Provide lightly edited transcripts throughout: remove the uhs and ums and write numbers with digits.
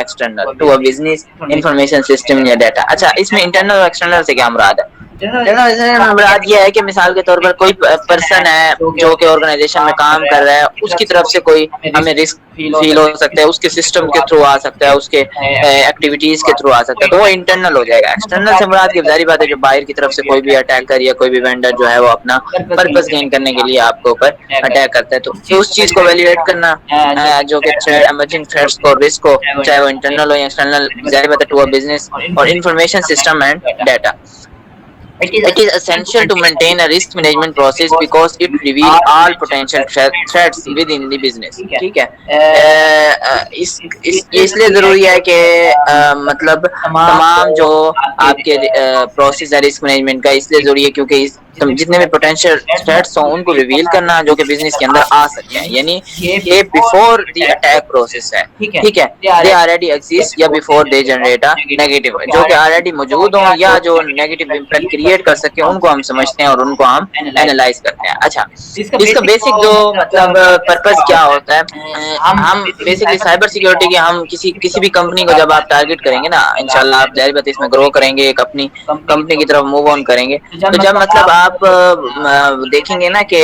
External to a business information system या data. अच्छा, इसमें इंटरनल और एक्सटर्नल से क्या मुराद है? मुराद ये है कि मिसाल के तौर पर कोई पर्सन है जो कि ऑर्गेनाइजेशन में काम कर रहा है, उसकी तरफ से कोई हमें रिस्क फील हो सकता है, उसके सिस्टम के थ्रू आ सकता है, उसके एक्टिविटीज के थ्रू आ सकता है, तो वो इंटरनल हो जाएगा। एक्सटर्नल से मुराद की जारी बात है जो बाहर की तरफ से कोई भी अटैकर या कोई भी वेंडर जो है वो अपना पर्पस गेन करने के लिए आपके ऊपर अटैक करता है, तो उस चीज को वैल्यूएट करना जो कि थ्रेट, इमर्जिंग थ्रेट्स को, रिस्क को, चाहे वो इंटरनल हो या एक्सटर्नल, जारी बात है टू अ बिजनेस और information system and data. It is essential to maintain a risk management process because it reveals all potential threats within the business। ठीक है, इसलिए जरूरी है कि मतलब तमाम जो आपके प्रोसेस है रिस्क मैनेजमेंट का, इसलिए जरूरी है क्योंकि जितने भी पोटेंशियल थ्रेट्स हो उनको रिवील करना जो कि बिजनेस के अंदर आ सकते हैं, यानी ये बिफोर द अटैक प्रोसेस है, ठीक है, दे ऑलरेडी एग्जिस्ट या before they generate a negative, जो कि ऑलरेडी मौजूद हो या जो नेगेटिव इम्पैक्ट क्रिएट कर सके उनको हम समझते हैं और उनको हम एनालाइज करते हैं। अच्छा, इसका बेसिक जो मतलब पर्पस क्या होता है, हम बेसिकली साइबर सिक्योरिटी के हम किसी भी कंपनी को जब आप टारगेट करेंगे ना, इंशाल्लाह आप जाहिर बात है इसमें ग्रो करेंगे, एक अपनी कंपनी की तरफ मूव ऑन करेंगे, तो जब मतलब आप देखेंगे ना कि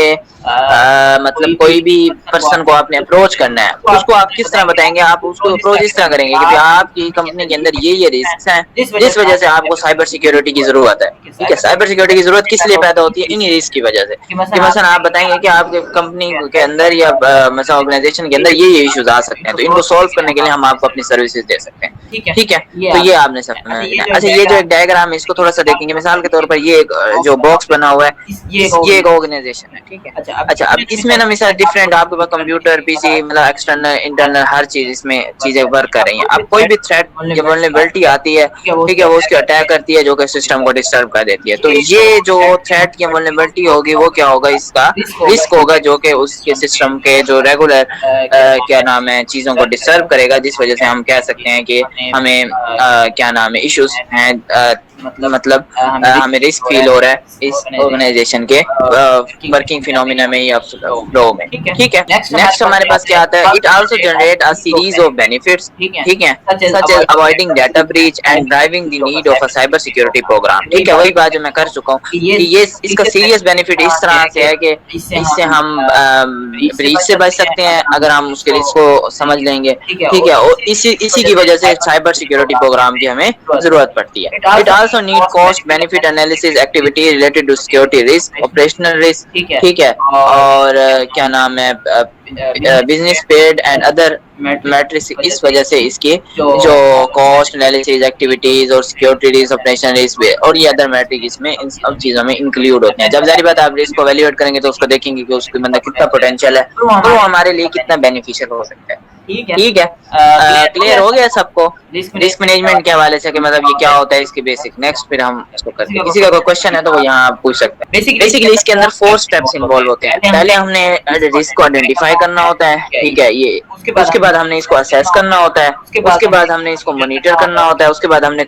मतलब कोई भी पर्सन को आपने अप्रोच करना है, उसको आप किस तरह बताएंगे, आप उसको अप्रोच इस तरह करेंगे कि भाई आपकी कंपनी के अंदर ये रिस्क हैं जिस वजह से आपको साइबर सिक्योरिटी की जरूरत है, ठीक है। साइबर सिक्योरिटी की जरूरत किस लिए पैदा होती है, इन्हीं रिस्क की वजह से, कि मसलन आप बताएंगे कि आपके कंपनी के अंदर या मसलन ऑर्गेनाइजेशन के अंदर ये इश्यूज आ सकते हैं, तो इनको सॉल्व करने के लिए हम आपको अपनी सर्विसेज दे सकते हैं, ठीक है। तो ये आपने समझना है। अच्छा, ये जो एक डायग्राम है इसको थोड़ा सा देखेंगे, मिसाल के तौर पर ये एक जो बॉक्स बना हुआ है ये एक ऑर्गेनाइजेशन है, ठीक है। अच्छा, अब इसमें ना मिसाल डिफरेंट आपके पास कंप्यूटर, पीसी, मतलब एक्सटर्नल इंटरनल हर चीज इसमें चीजें वर्क कर रही हैं। अब कोई भी थ्रेट या वल्नरेबिलिटी आती है, ठीक है, वो उसको अटैक करती है जो कि सिस्टम को डिस्टर्ब कर देती है, तो ये जो थ्रेट या वल्नरेबिलिटी होगी वो क्या होगा, इसका रिस्क होगा जो कि उसके सिस्टम के जो रेगुलर क्या नाम है चीजों को डिस्टर्ब करेगा, जिस वजह से हम कह सकते हैं कि हमें क्या नाम है इश्यूज हैं, मतलब हमें रिस्क फील हो रहा है इस ऑर्गेनाइजेशन के वर्किंग फिनोमिना में या फ्लो में, ठीक है। नेक्स्ट हमारे पास क्या आता है, it also generate a series of benefits, ठीक है, such as avoiding data breach and driving the need of a cyber security program, ठीक है। वही बात जो मैं कर चुका हूँ कि ये इसका सीरियस बेनिफिट इस तरह से है कि इससे हम ब्रीच से बच सकते हैं अगर हम उसके रिस्क को समझ लेंगे, ठीक है, और इसी की वजह से साइबर सिक्योरिटी प्रोग्राम की हमें जरूरत पड़ती है। It also need cost benefit analysis activity related to security risk, operational risk, ठीक है, और क्या नाम है business paid and other matrix, इस वजह से इसकी जो कॉस्ट एनालिसिस एक्टिविटीज और सिक्योरिटी रिस्क, ऑपरेशन रिस्क और ये अदर मैट्रिक इसमें इन सब चीजों में इंक्लूड होते हैं। जब जारी बात आप रिस्क को वैल्यूएट करेंगे तो उसको देखेंगे कि उसके अंदर कितना पोटेंशियल है, तो वो हमारे लिए कितना बेनिफिशियल हो सकता है, ठीक है। क्लियर हो गया सबको रिस्क मैनेजमेंट के हवाले से कि मतलब ये क्या होता है इसकी बेसिक। नेक्स्ट फिर हम इसको करते हैं, किसी का कोई क्वेश्चन है तो वो यहाँ पूछ सकते हैं। बेसिकली इसके अंदर 4 स्टेप्स इन्वॉल्व होते हैं। पहले हमने रिस्क को आइडेंटिफाई करना होता है, ठीक है, ये उसके बाद हमने इसको असेस करना होता है, उसके बाद हमने इसको मॉनिटर करना होता है, उसके बाद हमने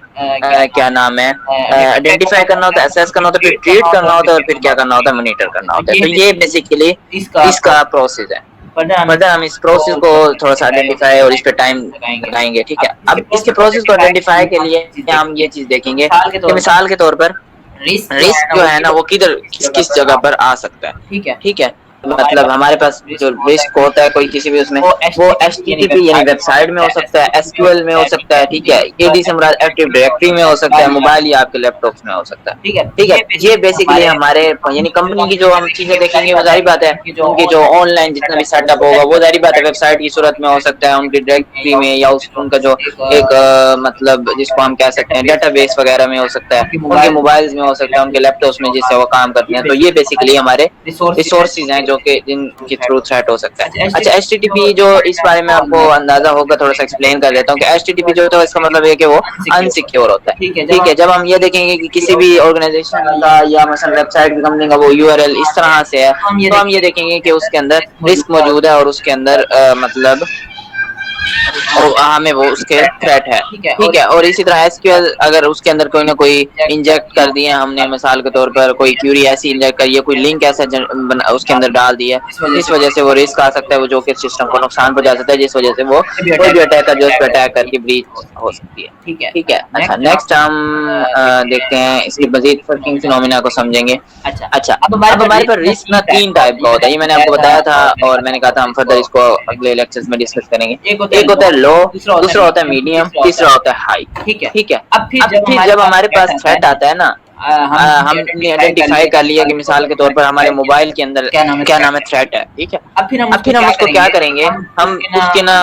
क्या नाम है आइडेंटिफाई करना होता है, असेस करना होता है, फिर ट्रीट करना होता है और फिर क्या करना होता है, मॉनिटर करना होता है। तो ये बेसिकली इसका प्रोसेस है। मतलब हम इस प्रोसेस को थोड़ा सा आइडेंटिफाई और इस पे टाइम लगाएंगे, ठीक है। अब इसके प्रोसेस को आइडेंटिफाई के लिए हम ये चीज देखेंगे कि मिसाल के तौर पर रिस्क जो है ना वो किस जगह पर आ सकता है, ठीक है। मतलब हमारे पास जो रिस्क होता है कोई किसी भी उसमें वो HTTP यानी वेबसाइट में हो सकता है, SQL में हो सकता है, ठीक है, AD से मुराद एक्टिव डायरेक्टरी में हो सकता है, मोबाइल या आपके लैपटॉप्स में हो सकता है, ठीक है। ये बेसिकली हमारे यानी कंपनी की जो हम चीजें देखेंगे वो जारी बात है उनकी जो ऑनलाइन जितना भी सेटअप होगा वो जारी बात है वेबसाइट की सूरत में हो सकता है, उनकी डायरेक्टरी में या उनका जो एक मतलब जिसको हम कह सकते हैं डेटाबेस वगैरह में हो सकता है, उनके मोबाइल्स में हो सकता है, उनके लैपटॉप्स में जिससे वो काम करते हैं। तो ये बेसिकली हमारे रिसोर्सेज हैं जो कि जिनके थ्रू थ्रेट हो सकता है। अच्छा, HTTP जो इस बारे में आपको अंदाजा होगा थोड़ा सा एक्सप्लेन कर देता हूँ कि HTTP जो होता है इसका मतलब है कि वो अनसिक्योर होता है, ठीक है। जब हम ये देखेंगे कि किसी भी ऑर्गेनाइजेशन का या मतलब वेबसाइट की कंपनी का वो URL इस तरह से है तो हम ये देखेंगे कि उसके अंदर रिस्क मौजूद है और उसके अंदर मतलब हमें वो उसके थ्रेट है, ठीक है। और इसी तरह SQL अगर उसके अंदर कोई ना कोई इंजेक्ट कर दिए हमने, मिसाल के तौर पर कोई क्यूरी ऐसी इंजेक्ट करी है, कोई लिंक ऐसा उसके अंदर डाल दिया, इस वजह से वो रिस्क आ सकता है, वो जो कि सिस्टम को नुकसान पहुंचा सकता है, जिस वजह से वो कोई भी अटैकर जो उस पर अटैक करके ब्रीच हो सकती है, ठीक है। अच्छा, नेक्स्ट हम देखते हैं इसकी मजीद वर्किंग फिनोमिना को समझेंगे। अच्छा, अब हमारे पर रिस्क ना 3 टाइप का होता है, ये मैंने आपको बताया था और मैंने कहा था हम फर्दर इसको अगले लेक्चर्स में डिस्कस करेंगे। एक होता है लो, दूसरा होता है मीडियम, तीसरा होता है हाई, ठीक है। अब फिर जब हमारे पास थ्रेट आता है ना, हमने आइडेंटिफाई कर लिया कि मिसाल के तौर पर हमारे मोबाइल के अंदर क्या नाम है थ्रेट है, ठीक है। अब फिर हम उसको क्या करेंगे, हम उसके ना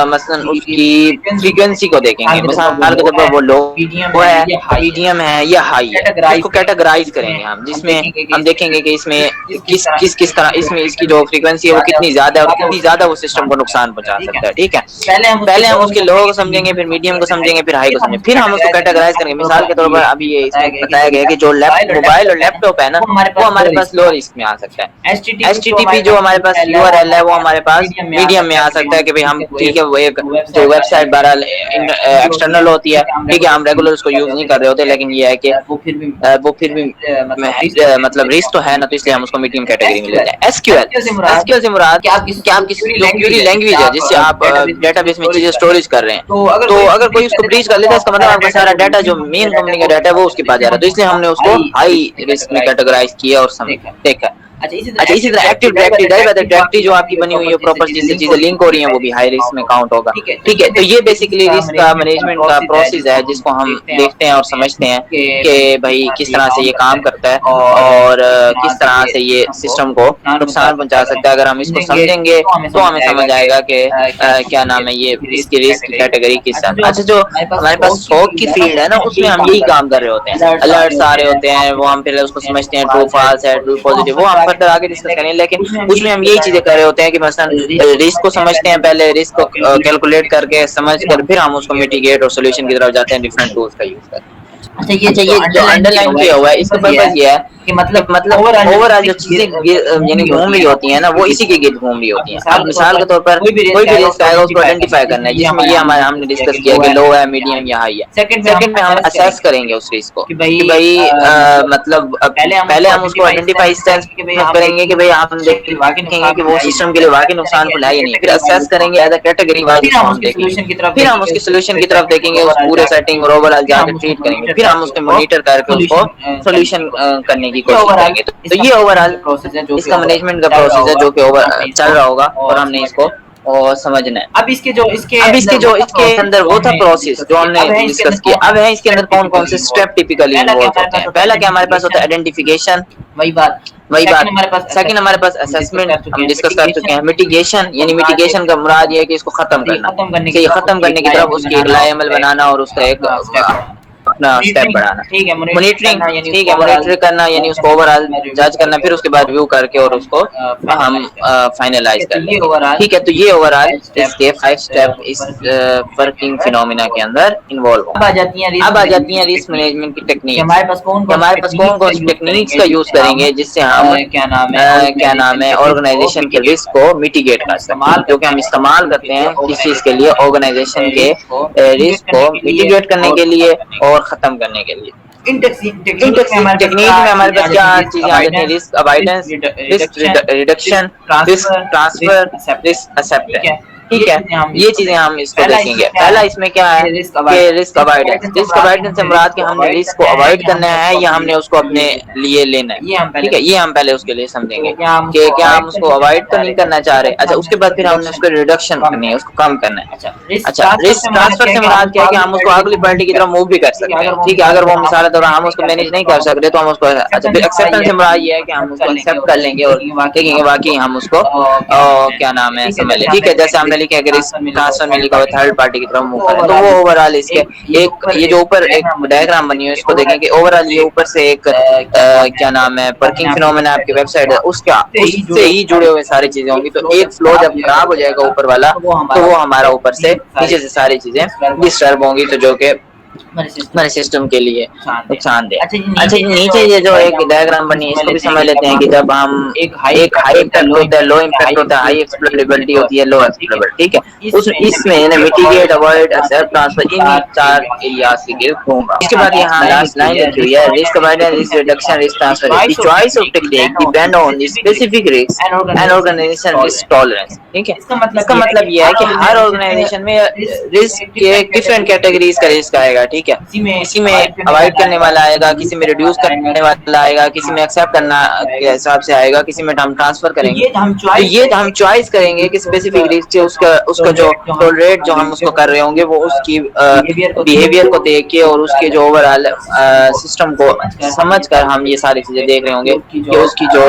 मसलन उसकी फ्रीक्वेंसी को देखेंगे। मिसाल के तौर पर वो लो है, मीडियम है या हाई है, उसको कैटेगराइज करेंगे हम, जिसमें हम देखेंगे कि इसमें किस तरह इसमें इसकी जो फ्रीक्वेंसी है वो कितनी ज्यादा है और कितनी ज्यादा वो सिस्टम को नुकसान पहुंचा सकता है। ठीक है, पहले हम उसके लो को समझेंगे, फिर मीडियम को समझेंगे, फिर हाई को समझेंगे, फिर हम उसको कैटेगराइज करेंगे। मिसाल के तौर पर अभी ये इसमें बताया गया कि जो मोबाइल और लैपटॉप है ना, वो हमारे पास लो रिस्क में आ सकता है। HTTP जो हमारे पास URL है वो हमारे पास मीडियम में आ सकता है कि भाई हम, ठीक है, वो एक जो वेबसाइट बहरहाल एक्सटर्नल होती है, ठीक है, हम रेगुलर उसको यूज नहीं कर रहे होते, लेकिन ये है कि वो फिर भी मतलब रिस्क तो है ना, तो इसलिए हम उसको मीडियम कैटेगरी में लेते हैं। SQL से मुराद क्या आपकी जो क्वेरी लैंग्वेज है जिससे आप डेटाबेस में चीजें स्टोरेज कर रहे हैं, तो अगर कोई उसको ब्रीच कर लेता है, इसका मतलब आपका सारा डाटा जो मेन कंपनी का डाटा है वो उसके पास जा रहा है, तो इसलिए हमने उसको हाई रिस्क में कैटेगराइज किया और देखा। अच्छा, इसी तरह एक्टिव डायरेक्टरी जो आपकी बनी हुई है प्रॉपर जिससे चीजें लिंक हो रही हैं, वो भी हाई रिस्क में काउंट होगा। ठीक है, तो ये बेसिकली रिस्क का मैनेजमेंट का प्रोसेस है जिसको हम देखते हैं और समझते हैं कि भाई किस तरह से ये काम करता है और किस तरह से ये सिस्टम को नुकसान पहुंचा सकता है। अगर हम इसको समझेंगे तो हमें समझ आएगा कि क्या नाम है ये इसकी रिस्क कैटेगरी किस तरह। अच्छा, जो हमारे पास SOC की फील्ड है ना, उसमें हम यही काम कर रहे होते हैं, अलर्ट्स आ रहे होते हैं, वो हम फिर उसको समझते हैं, ट्रू फॉल्स है, ट्रू पॉजिटिव, वो हम फर्दर आगे डिस्कस करेंगे, लेकिन उसमें हम यही चीजें कर रहे होते हैं कि मसलन रिस्क को समझते हैं, पहले रिस्क को कैलकुलेट करके समझ कर फिर हम उसको मिटिगेट और सोल्यूशन की तरफ जाते हैं डिफरेंट टूल्स का यूज करके। अच्छा, ये जो अंडरलाइन किया हुआ है इसका पर्पस ये है कि मतलब ओवरऑल जो चीजें यानी घूम रही होती हैं ना, वो इसी के गिर्द घूम रही होती हैं। अब मिसाल के तौर पर कोई भी रिस्क आएगा उसको आइडेंटिफाई करना है, जिसमें ये हमने डिस्कस किया कि लो है, मीडियम या हाई है। सेकंड में हम असेस करेंगे उस रिस्क को कि भाई मतलब पहले हम उसको आइडेंटिफाई करेंगे कि भाई हम देखेंगे कि वो सिस्टम के लिए वाकई नुकसानफुल है या नहीं, फिर असेस करेंगे एज अ कैटेगरी वाइज, फिर हम उसकी सोल्यूशन की तरफ देखेंगे, उस पूरे सेटिंग और ओवरऑल जाकर ट्रीट करेंगे, फिर हम उसको मॉनिटर करके उसको सोल्यूशन करने की कोशिश करेंगे। तो ये ओवरऑल इसका मैनेजमेंट का प्रोसेस है जो कि चल रहा होगा और हमने इसको और समझना है। अब इसके अंदर वो था प्रोसेस जो हमने डिस्कस किया। अब है इसके अंदर कौन कौन से स्टेप टिपिकली इन्वॉल्व होते हैं। पहला क्या हमारे पास होता है आइडेंटिफिकेशन, वही बात। सेकंड हमारे पास असेसमेंट हम डिस्कस कर चुके हैं। मिटिगेशन, यानी मिटिगेशन का मुराद ये है कि इसको खत्म करना, खत्म करने की तरफ उसकी एक लाए अमल बनाना और उसका एक अपना स्टेप बढ़ाना। ठीक है, मॉनिटरिंग, ठीक है, मॉनिटर करना यानी उसको ओवरऑल जज करना, फिर उसके बाद व्यू करके और उसको हम फाइनलाइज कर लेंगे। ठीक है, तो ये ओवरऑल इसके 5 स्टेप इस वर्किंग फिनोमिना के अंदर इन्वॉल्व हो। अब आ जाती हैं रिस्क मैनेजमेंट की टेक्निक। हमारे पास कौन कौन सी टेक्निक्स का यूज करेंगे जिससे हम क्या नाम है ऑर्गेनाइजेशन के रिस्क को मिटिगेट कर सकें, जो कि हम इस्तेमाल करते हैं किस चीज के लिए, ऑर्गेनाइजेशन के रिस्क को मिटिगेट करने के लिए और खत्म करने के लिए। इन टेक्निक में हमारे पास क्या चीजें आ जाती हैं, risk avoidance, risk reduction, risk transfer, risk acceptance. ठीक है, ये चीजें हम इसको देखेंगे। पहला इसमें क्या है कि रिस्क अवॉइडेंस। रिस्क अवॉइडेंस से मुराद कि हमने रिस्क को अवॉइड करना है या हमने उसको अपने लिए लेना है। ठीक है, ये हम पहले उसके लिए समझेंगे कि क्या हम उसको अवॉइड तो नहीं करना चाह रहे। अच्छा, उसके बाद फिर हमने उसको रिडक्शन करनी है, उसको कम करना है। अच्छा, रिस्क ट्रांसफर से मुराद क्या है कि हम उसको अगली पार्टी की तरफ मूव भी कर सकते हैं। ठीक है, अगर वो मिसाल है तो हम उसको मैनेज नहीं कर सकते तो हम उसको, अच्छा, फिर एक्सेप्टेंस से मुराद ये है कि हम उसको एक्सेप्ट कर लेंगे और देखेंगे वाकई हम उसको क्या नाम है समझ ले। ठीक है, जैसे हमने लिखा है कि ट्रांसफर में लिखा हुआ थर्ड पार्टी की तरफ मूव करें, तो वो ओवरऑल इसके एक ये जो ऊपर एक डायग्राम बनी है इसको देखें कि ओवरऑल ये ऊपर से एक क्या नाम है वर्किंग फिनोमेना आपकी वेबसाइट है उससे ही जुड़े हुए सारी चीजें होंगी। तो एक फ्लो जब खराब हो जाएगा ऊपर वाला तो वो हमारा ऊपर से नीचे से सारी चीजें डिस्टर्ब होंगी, तो जो कि हमारे सिस्टम के लिए नुकसानदेह। अच्छा, नीचे ये जो एक डायग्राम बनी है इसको भी समझ लेते हैं कि जब हम एक हाई इम्पैक्ट होता है, लो इम्पैक्ट होता है, हाई एक्सप्लोरेबिलिटी होती है, लो एक्सप्लोरेबिलिटी। ठीक है, इसमें मिटिगेट, अवॉइड, एक्सेप्ट, ट्रांसफर, इन 4 एरियाज के गिर्द घूमगा। इसके बाद यहाँ लास्ट लाइन लिखी हुई है risk avoidance, risk reduction, risk transfer. The choice of technique depend on the specific risk and organization risk tolerance. ठीक है, इसका मतलब ये है कि हर ऑर्गेनाइजेशन में रिस्क के डिफरेंट कैटेगरीज का रिस्क आएगा। ठीक ठीक है, किसी में अवॉइड करने वाला आएगा, किसी में रिड्यूस करने वाला आएगा, किसी में एक्सेप्ट करना के हिसाब से आएगा, किसी में हम ट्रांसफर करेंगे। तो ये हम चॉइस करेंगे कि स्पेसिफिक रिस्क से उसका जो टॉलरेट जो हम उसको कर रहे होंगे वो उसकी बिहेवियर को देख के और उसके जो ओवरऑल सिस्टम को समझ कर हम ये सारी चीजें देख रहे होंगे कि उसकी जो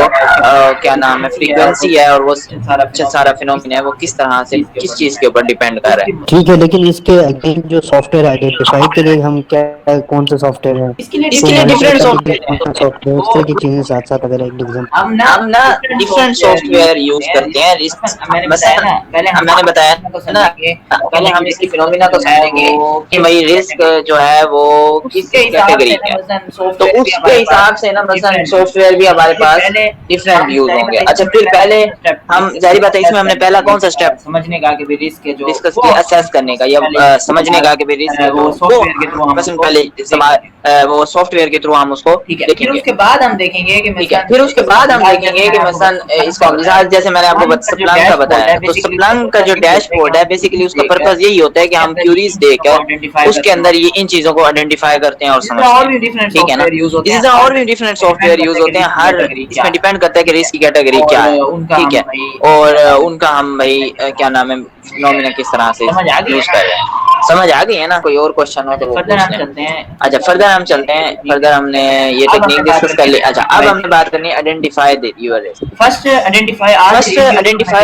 क्या नाम है फ्रीक्वेंसी है और वो सारा फिनोमिना है वो किस तरह से किस चीज के ऊपर डिपेंड कर रहा है। ठीक है, लेकिन इसके अगेंस्ट जो सॉफ्टवेयर आइडेंटिफाई के लिए हम क्या कौन से सॉफ्टवेयर है इसके लिए डिफरेंट सॉफ्टवेयर इस तरह की चीजें साथ साथ अगर एक एग्जांपल हम ना डिफरेंट सॉफ्टवेयर यूज करते हैं मैंने बताया ना पहले हम इसकी फिनोमिना को समझेंगे कि भाई रिस्क जो है वो किस कैटेगरी का है, तो उसके हिसाब से ना मसलन सॉफ्टवेयर भी हमारे पास डिफरेंट यूज होंगे। अच्छा फिर पहले हम जाहिर बात है इसमें हमने पहला कौन सा स्टेप समझने का कि रिस्क के जो डिस्कस किया असेस करने का या समझने का कि रिस्क वो सॉफ्टवेयर के थ्रू हम मसलन पहले वो सॉफ्टवेयर के थ्रू हम उसको देखेंगे। फिर उसके बाद हम देखेंगे कि ठीक है, फिर उसके बाद हम देखेंगे कि मसलन इसको मिसाल जैसे मैंने आपको स्प्लंक का बताया, तो स्प्लंक का जो डैशबोर्ड है बेसिकली उसका पर्पस यही होता है कि हम क्यूरीज देकर उसके अंदर ये इन चीजों को आइडेंटिफाई करते हैं और समझते हैं, ठीक है ना। इसी तरह और भी डिफरेंट सॉफ्टवेयर यूज होते हैं, हर इसमें डिपेंड करता है कि रिस्क की कैटेगरी क्या है, ठीक है, और उनका हम भाई क्या नाम है फिनोमिना किस तरह से यूज कर रहे हैं। समझ आ गई है ना? कोई और क्वेश्चन हो तो वो फर्दर हम पूछ लें। चलते हैं। अच्छा फर्दर हम चलते हैं, फर्दर हमने ये टेक्निक डिस्कस कर ली। अच्छा अब हमने बात करनी है identify your risk. First identify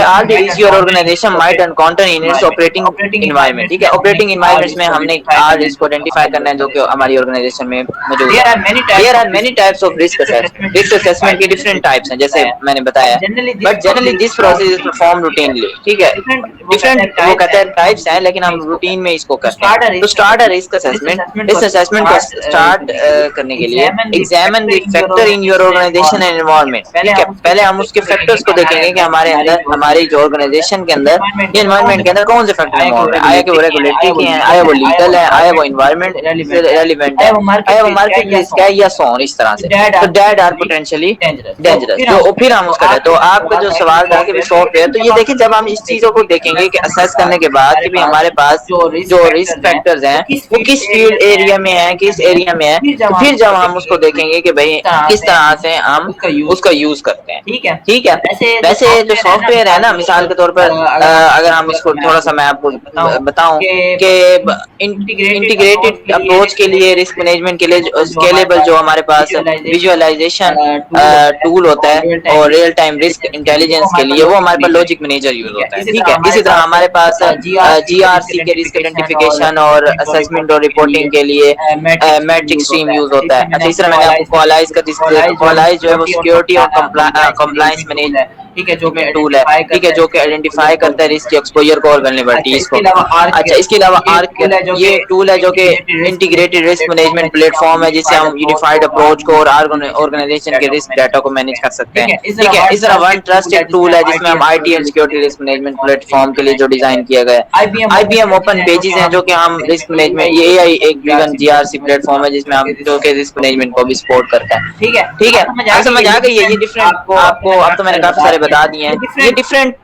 all the risk your organization might encounter in its operating environment, ठीक है। ऑपरेटिंग एनवायरनमेंट में हमने आर रिस्क को आइडेंटिफाई करना है जो कि हमारी ऑर्गेनाइजेशन में मौजूद है। There are many types of risk assessment. Risk assessment के डिफरेंट टाइप्स हैं जैसे मैंने बताया, but generally this process is perform routinely, ठीक है। डिफरेंट वो कहते हैं टाइप्स हैं लेकिन हम रूटीन में इसको करते हैं। तो स्टार्ट अ रिस्क असेसमेंट, इस असेसमेंट को स्टार्ट करने के लिए examine the factor in your organization and environment, ठीक है। पहले हम उसके फैक्टर्स को देखेंगे कि हमारे अंदर हमारी जो ऑर्गेनाइजेशन के अंदर या एनवायरनमेंट के अंदर कौन से फैक्टर इन्वॉल्व है। आया कि वो रेगुलेटरी के हैं, आया वो लीगल है, आया वो एनवायरनमेंट रेलेवेंट है, आया वो मार्केट रिस्क है या सो ऑन, इस तरह से। तो दैट आर पोटेंशियली डेंजरस। तो फिर हम उसका तो आपका जो सवाल था कि सॉफ्टवेयर, तो ये देखिए जब हम इस चीजों को देखेंगे कि असेस करने के बाद कि भाई हमारे पास जो रिस्क फैक्टर्स हैं वो किस फील्ड एरिया में है, किस एरिया में है, तो फिर जब हम उसको देखेंगे कि भाई किस तरह से हम उसका यूज करते हैं, ठीक है। वैसे जो सॉफ्टवेयर है ना, मिसाल के तौर पर अगर हम इसको थोड़ा सा मैं आपको बताऊं कि इंटीग्रेटेड अप्रोच के लिए, रिस्क मैनेजमेंट के लिए स्केलेबल जो हमारे पास विजुअलाइजेशन टूल होता है और रियल टाइम रिस्क इंटेलिजेंस के लिए वो हमारे पास लॉजिक मैनेजर यूज होता है, ठीक है। इसी तरह हमारे पास जीआरसी के रिस्क आइडेंटिफिकेशन और असेसमेंट और रिपोर्टिंग के लिए मैट्रिक स्ट्रीम यूज होता है। अच्छा इस तरह मैंने आपको क्वालाइज का क्वालाइज जो है वो सिक्योरिटी और कंप्लायंस मैनेज ठीक है जो टूल है, ठीक है, जो कि आइडेंटिफाई करता है रिस्क एक्सपोजर को और वल्नरेबिलिटीज को। अच्छा इसके अलावा आर्क ये टूल है जो कि इंटीग्रेटेड रिस्क मैनेजमेंट प्लेटफॉर्म है जिससे हम यूनिफाइड अप्रोच को और ऑर्गेनाइजेशन के रिस्क डाटा को मैनेज कर सकते हैं, ठीक है। इस तरह वन ट्रस्ट एक टूल है जिसमें हम IT and security risk management platform के लिए जो डिजाइन किया गया है। आईबीएम ओपन पेजेस हैं जो कि हम रिस्क मैनेजमेंट, ये एआई एक ड्रिवन जीआरसी प्लेटफॉर्म है जिसमें हम जो कि रिस्क मैनेजमेंट को भी सपोर्ट करता है, ठीक है, ठीक है। अब समझ आ गई है ये डिफरेंट आपको, अब तो मैंने काफी सारे बता दिए हैं। ये डिफरेंट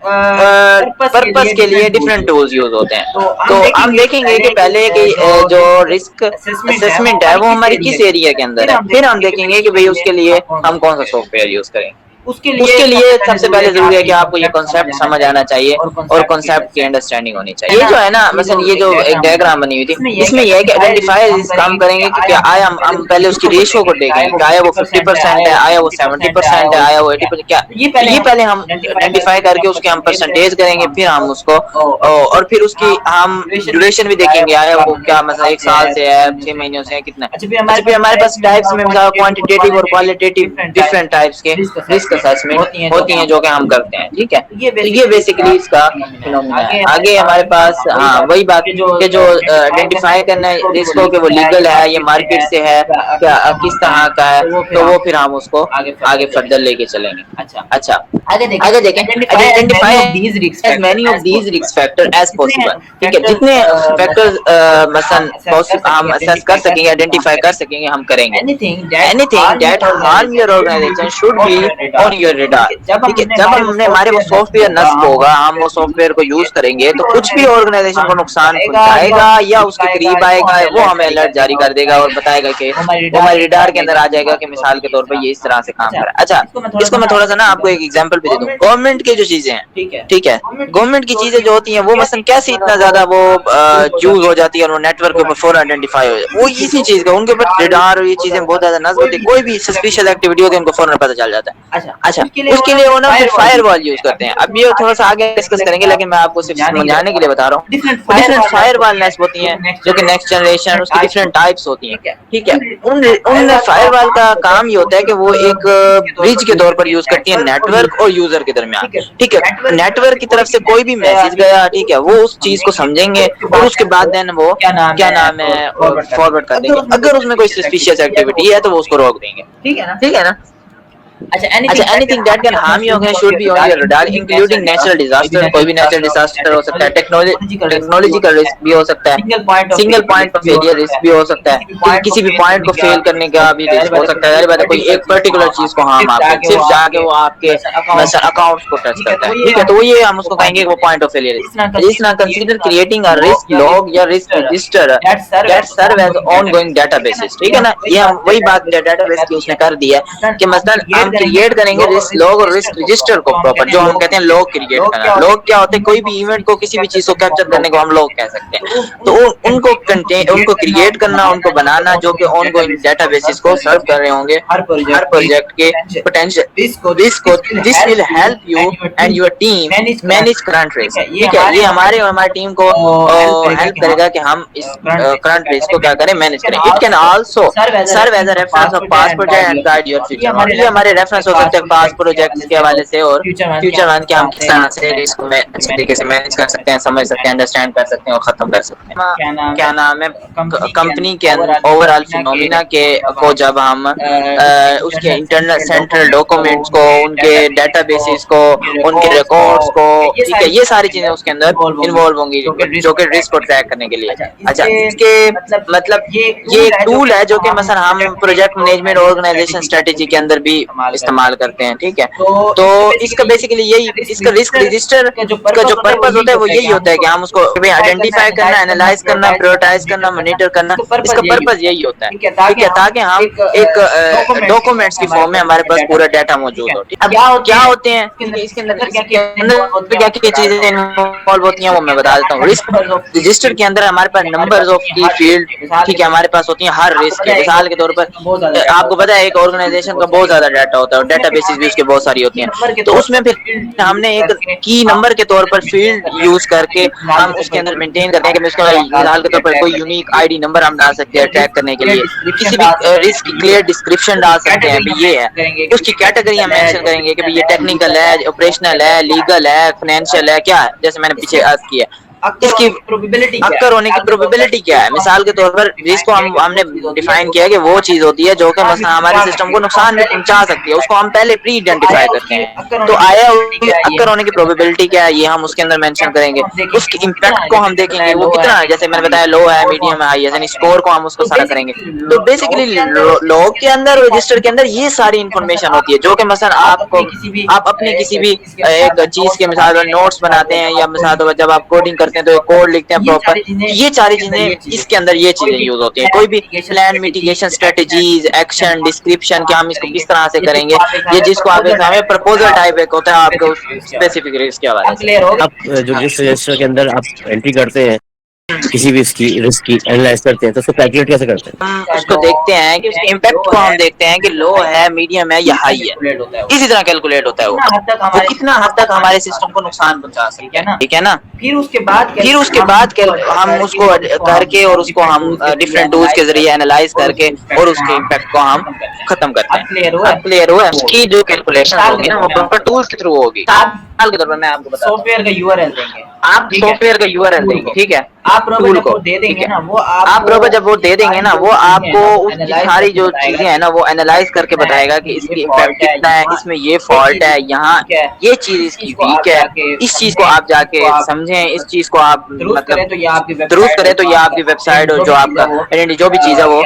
पर्पस के लिए डिफरेंट टूल्स यूज होते हैं। तो हम देखेंगे कि पहले की जो रिस्क असेसमेंट है वो हमारी किस एरिया के अंदर है, फिर हम देखेंगे कि भाई उसके लिए हम कौन सा सॉफ्टवेयर यूज करें। उसके लिए सबसे पहले जरूरी है कि आपको ये कॉन्सेप्ट समझ आना चाहिए और कॉन्सेप्ट की अंडरस्टैंडिंग होनी चाहिए। ये जो है ना मसलन ये जो एक डायग्राम बनी हुई थी इसमें यह है कि आइडेंटिफाई काम करेंगे कि क्या आया हम पहले उसकी रेशियो को देखेंगे कि आया वो 50% है, आया वो 70% है, आया वो 80%, क्या ये पहले हम आइडेंटिफाई करके उसके हम परसेंटेज करेंगे, फिर हम उसको और फिर उसकी हम ड्यूरेशन भी देखेंगे, आया वो क्या मतलब 1 साल से है, 6 महीनों से है, कितना। अच्छा फिर हमारे पास टाइप्स में क्वांटिटेटिव और क्वालिटेटिव डिफरेंट टाइप्स के रिस्क असेसमेंट होती हैं जो कि हम करते हैं, ठीक है। ये बेसिकली इसका फिनोमेना है। आगे हमारे पास हाँ वही बात कि जो आइडेंटिफाई करना है रिस्कों के वो लीगल है, ये मार्केट से है, क्या किस तरह का है, तो वो फिर हम उसको आगे फर्दर लेके चलेंगे। अच्छा आगे देखें identify as many of these risk factor as possible, ठीक है। जितने फैक्टर्स मसलन हम असेस कर सकेंगे, आइडेंटिफाई कर सकेंगे, हम करेंगे। Anything that harm your organization should be on your radar, ठीक है। जब हमने हमारे वो सॉफ्टवेयर नस्ब होगा, हम वो सॉफ्टवेयर को यूज करेंगे तो कुछ भी ऑर्गेनाइजेशन को नुकसान पहुंचाएगा या उसके करीब आएगा, वो हमें अलर्ट जारी कर देगा और बताएगा कि वो हमारे रेडार के अंदर आ जाएगा कि मिसाल के तौर पर ये इस तरह से काम कर रहा है। अच्छा, इसको मैं थोड़ा सा ना आपको एक एग्जांपल भी दे दूं। गवर्नमेंट की जो चीजें हैं, ठीक है, गवर्नमेंट की चीजें जो होती हैं वो मसलन कैसे इतना ज्यादा वो यूज हो जाती है और वो नेटवर्क के ऊपर फौरन आइडेंटिफाई हो जाए, वो इसी चीज का उनके ऊपर रेडार और ये चीजें बहुत ज्यादा नस्ब होती है। कोई भी सस्पिशियस एक्टिविटी होती है उनको फौरन पता चल जाता है। अच्छा, उसके लिए वो ना फिर फायरवॉल यूज करते हैं। अब ये थोड़ा सा आगे डिस्कस करेंगे, लेकिन मैं आपको सिर्फ समझाने के लिए बता रहा हूँ। डिफरेंट फायरवॉल नेट्स होती हैं जो कि नेक्स्ट जनरेशन, उसकी डिफरेंट टाइप्स होती हैं, ठीक है। उन फायरवॉल का काम ये होता है कि वो एक ब्रिज के तौर पर यूज करती है नेटवर्क और यूजर के दरमियान, ठीक है। नेटवर्क की तरफ से कोई भी मैसेज गया, ठीक है, वो उस चीज को समझेंगे और उसके बाद देन वो क्या नाम है फॉरवर्ड कर देंगे। अगर उसमें कोई सस्पिशियस एक्टिविटी है तो वो उसको रोक देंगे, ठीक है ना। अच्छा, anything that can harm you should be on your radar, including natural disaster. कोई भी नेचुरल डिजास्टर हो सकता है, टेक्नोलॉजिकल रिस्क भी हो सकता है, single point of failure risk भी हो सकता है, किसी भी पॉइंट को फेल करने का भी रिस्क हो सकता है। जाहिर बात है, कोई एक पर्टिकुलर चीज को हार्म आपको सिर्फ जाके वो आपके अकाउंट्स को टच करता है, ठीक है, तो ये हम उसको कहेंगे वो पॉइंट ऑफ फेलियर है। इस ना consider creating a risk log या risk register that serve as ongoing databases, ठीक है ना। ये हम वही बात डेटाबेस की उसने कर दी है कि मसलन हम क्रिएट करेंगे रिस्क लॉग और रिस्क रजिस्टर को प्रॉपर, जो हम कहते हैं लॉग क्रिएट करना। लॉग क्या होते हैं? कोई भी इवेंट को, किसी भी चीज को कैप्चर करने को हम लॉग कह सकते हैं। तो उनको क्रिएट करना, उनको बनाना, जो कि ऑनगोइंग डेटाबेसेस को सर्व कर रहे होंगे हर प्रोजेक्ट के पोटेंशियल रिस्क को। This will help you and your team manage current risk, ठीक है। ये हमारी टीम को हेल्प करेगा कि हम इस करंट रिस्क को क्या करें, मैनेज करें। It can also serve as a reference of past project and guide your future. ये हमारे रेफरेंस हो सकते हैं पास्ट प्रोजेक्ट्स के हवाले से और फ्यूचर वन के हम किस तरह से रिस्क को अच्छे तरीके से मैनेज कर सकते हैं, समझ सकते हैं, अंडरस्टैंड कर सकते हैं और खत्म कर सकते हैं। क्या नाम है कंपनी के ओवरऑल फिनोमिना के को जब हम उसके इंटरनल सेंट्रल डॉक्यूमेंट्स को, उनके डेटाबेसेस को, उनके रिकॉर्ड्स को, ठीक है, ये सारी चीजें उसके अंदर इन्वॉल्व होंगी जो कि रिस्क को ट्रैक करने के लिए। अच्छा, इसके मतलब ये एक टूल है जो कि मसलन हम प्रोजेक्ट मैनेजमेंट ऑर्गेनाइजेशन स्ट्रेटेजी के अंदर भी इस्तेमाल करते हैं, ठीक है। तो इसका बेसिकली यही, इसका रिस्क रजिस्टर का जो पर्पस होता है वो यही होता है कि हम उसको आइडेंटिफाई करना, एनालाइज करना, प्रायोरिटाइज करना, मॉनिटर करना। इसका पर्पस यही होता है, ठीक है, ताकि हम एक डॉक्यूमेंट्स की फॉर्म में हमारे पास पूरा डाटा मौजूद हो। अब क्या होते हैं इसके अंदर, क्या क्या चीजें इन्वॉल्व होती हैं वो मैं बता देता हूँ। रिस्क रजिस्टर के अंदर हमारे पास नंबर्स ऑफ की फील्ड, ठीक है, हमारे पास होती है हर रिस्क के। मिसाल के तौर पर आपको पता है एक ऑर्गेनाइजेशन का बहुत ज्यादा डाटा होता है और डेटाबेसेस भी उसके बहुत सारी होती हैं, तो उसमें फिर हमने एक की नंबर के तौर पर फील्ड यूज करके हम उसके अंदर मेंटेन करते हैं कि उसका मिसाल के तौर पर कोई यूनिक आईडी नंबर हम डाल सकते हैं ट्रैक करने के लिए, किसी भी रिस्क की क्लियर डिस्क्रिप्शन डाल सकते हैं, भी ये है उसकी कैटेगरी हम मेंशन करेंगे कि ये टेक्निकल है, ऑपरेशनल है, लीगल है, फाइनेंशियल है, क्या है, जैसे मैंने पीछे अर्ज किया। इसकी अक्कर होने की प्रोबेबिलिटी क्या है? मिसाल के तौर पर रिस्क को हमने डिफाइन किया कि वो चीज होती है जो कि मसलन हमारे सिस्टम को नुकसान भी पहुंचा सकती है, उसको हम पहले प्री आइडेंटिफाई करते हैं। तो आया अक्कर होने की प्रोबेबिलिटी क्या है, ये हम उसके अंदर मेंशन करेंगे। उसके इम्पैक्ट को हम देखेंगे वो कितना है, जैसे मैंने बताया लो है, मीडियम है, हाई है, यानी स्कोर को हम उसको सारा करेंगे। तो बेसिकली लॉग के अंदर, रजिस्टर के अंदर ये सारी इन्फॉर्मेशन होती है जो कि मसलन आप अपने किसी भी एक चीज के मिसाल नोट्स बनाते हैं या मिसाल जब आप कोडिंग करते हैं तो कोड लिखते हैं प्रॉपर, ये सारी चीजें इसके अंदर ये चीजें यूज होती हैं। कोई भी plan, mitigation strategies, action, description कि हम इसको किस तरह से करेंगे, ये जिसको आप हमें प्रपोजल टाइप एक होता है आपको स्पेसिफिक रिस्क के हवाले से। आप जो रिस्क रजिस्टर के अंदर आप एंट्री करते हैं, किसी भी रिस्क की एनालाइज करते हैं, तो उसको कैलकुलेट कैसे करते हैं? हम उसको देखते हैं कि उसके इम्पैक्ट को हम देखते हैं कि लो है, मीडियम है या हाई है, इसी तरह कैलकुलेट होता है वो कितना हद तक हमारे सिस्टम को नुकसान पहुंचा सकते हैं, ठीक है ना। फिर उसके बाद हम उसको करके और उसको हम डिफरेंट टूल्स के जरिए एनालाइज करके और उसके इम्पैक्ट को हम खत्म करते हैं। क्लियर हुआ? उसकी जो कैलकुलेशन होगी ना वो प्रॉपर टूल्स के थ्रू होगी। मिसाल के तौर पर मैं आपको बताता हूँ, सॉफ्टवेयर का यूआरएल देंगे, आप ठीक है? सॉफ्टवेयर का यूआरएल टूल देंगे, को। ठीक है, आप रोबो टूल जब को, वो दे ठीक देंगे है, ना, वो आप रोबो जब वो दे देंगे ना, वो आपको उसकी सारी जो चीजें है ना वो एनालाइज करके बताएगा कि इसकी इम्पैक्ट कितना है, इसमें ये फॉल्ट है, यहाँ ये चीज इसकी वीक है, इस चीज को आप जाके समझें, इस चीज को आप मतलब तो ये आपकी दुरुस्त करें तो ये आपकी वेबसाइट और जो आपका आइडेंटिटी जो भी चीज है वो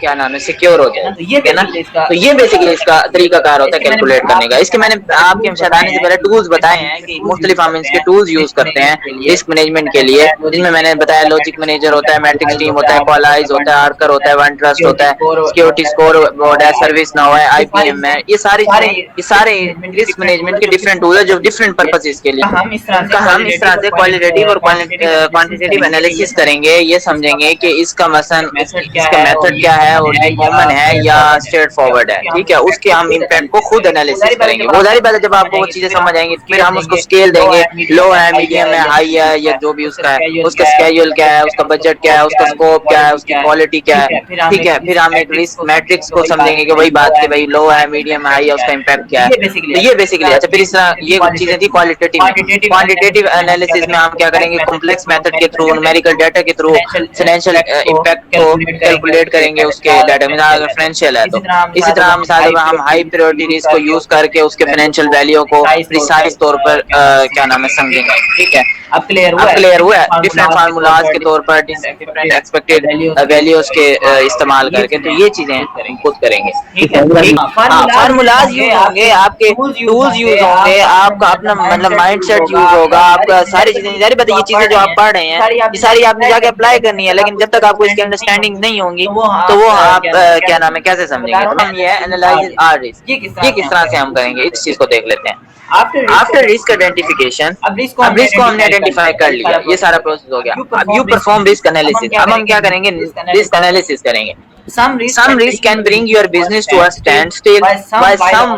क्या नाम है सिक्योर हो जाए, ठीक है ना। तो ये बेसिकली इसका तरीकाकार होता है कैलकुलेट करने का। इसके मैंने आपके शायद आने से पहले टूल्स बताए हैं कि मुख्तलिफ हम इसके टूल्स यूज करते हैं रिस्क मैनेजमेंट के लिए, जिनमें मैंने बताया लॉजिक मैनेजर होता है, मैट्रिक्स टीम होता है, क्वालाइज होता है, आर्कर होता है, वन ट्रस्ट होता है, सिक्योरिटी स्कोर बोर्ड है, सर्विस नाउ है, IPM है, ये सारे रिस्क मैनेजमेंट के डिफरेंट टूल है जो डिफरेंट पर्पसेस के लिए। हम इस तरह से क्वालिटेटिव और क्वांटिटेटिव एनालिसिस करेंगे, ये समझेंगे कि इसका मसलन इसका मेथड क्या है और ये कॉमन है या स्ट्रेट फॉरवर्ड है, ठीक है, उसके हम इम्पैक्ट को खुद एनालिसिस करेंगे। वो जारी बात है जब आपको वो चीजें समझ आएंगी फिर हम उसको स्केल देंगे, लो है, मीडियम है, हाई है, या जो भी उसका है, उसका स्केड्यूल क्या है, उसका बजट क्या है, उसका स्कोप क्या है, उसकी क्वालिटी क्या है, ठीक है, फिर हम एक रिस्क मैट्रिक्स को समझेंगे कि वही बात कि भाई लो है, मीडियम है, हाई है, उसका इम्पैक्ट क्या है। तो ये बेसिकली अच्छा, फिर इस तरह ये चीजें थी क्वांटिटेटिव एनालिसिस में हम क्या करेंगे, कॉम्प्लेक्स मेथड के थ्रू, न्यूमेरिकल डाटा के थ्रू फाइनेंशियल इम्पैक्ट को कैलकुलेट करेंगे उसके डाटा में। अगर फाइनेंशियल है तो इसी तरह मिसाल हम हाई प्रायोरिटी रिस्क को यूज करके उसके फाइनेंशियल वैल्यू को प्रिसाइज तौर पर क्या नाम है समझेंगे, ठीक है। अब क्लियर हुआ है डिफरेंट फार्मूलाज के तौर पर डिफरेंट एक्सपेक्टेड वैल्यूज के इस्तेमाल करके, तो ये चीजें हम खुद करेंगे, ठीक है। फार्मूलाज यूज होंगे, आपके टूल्स यूज होंगे, आपका अपना मतलब माइंडसेट यूज होगा, आपका सारी चीजें जारी बात है, ये चीजें जो आप पढ़ रहे हैं ये सारी आपने जाके अप्लाई करनी है, लेकिन जब तक आपको इसकी अंडरस्टैंडिंग नहीं होगी तो वो आप क्या नाम है कैसे समझेंगे। तो हम ये एनालाइज आर रिस्क ये किस तरह से हम करेंगे, इस चीज को देख लेते हैं। आफ्टर रिस्क आइडेंटिफिकेशन, अब रिस्क को हमने आइडेंटिफाई कर लिया, ये सारा प्रोसेस हो गया। अब यू परफॉर्म रिस्क एनालिसिस, अब हम क्या करेंगे, रिस्क एनालिसिस करेंगे। Some risk can bring your business to a standstill,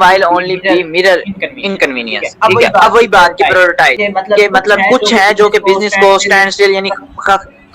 while only be mirror inconvenience, ठीक है। अब वही बात की प्रायोरिटाइज के मतलब कुछ है जो कि बिजनेस को स्टैंड स्टिल यानी